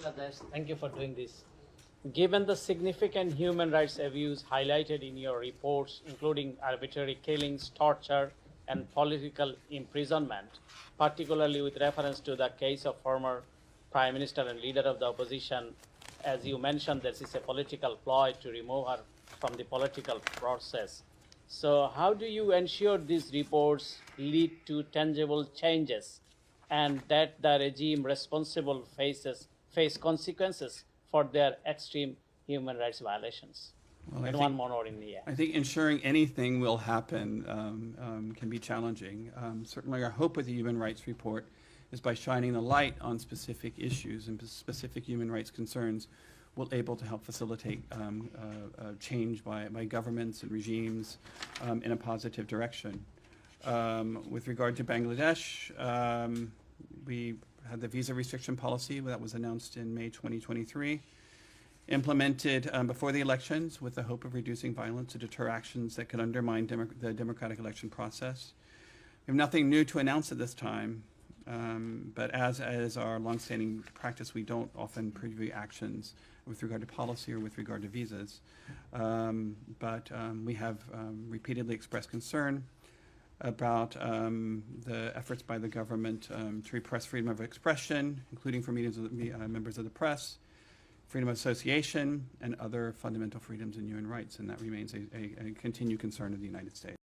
Rajesh, thank you for doing this. Given the significant human rights abuse highlighted in your reports, including arbitrary killings, torture, and political imprisonment, particularly with reference to the case of former Prime Minister and leader of the opposition, as you mentioned, this is a political ploy to remove her from the political process. So, how do you ensure these reports lead to tangible changes and that the regime responsible face consequences for their extreme human rights violations? Well, And one more in the end. I think ensuring anything will happen can be challenging. Certainly our hope with the Human Rights Report is by shining the light on specific issues and specific human rights concerns, we're able to help facilitate change by governments and regimes in a positive direction. With regard to Bangladesh, we had the visa restriction policy that was announced in May 2023, implemented before the elections with the hope of reducing violence to deter actions that could undermine the democratic election process. We have nothing new to announce at this time, but as our longstanding practice, we don't often preview actions with regard to policy or with regard to visas. But we have repeatedly expressed concern about the efforts by the government to repress freedom of expression, including for members of the press, freedom of association, and other fundamental freedoms and human rights, and that remains a continued concern of the United States.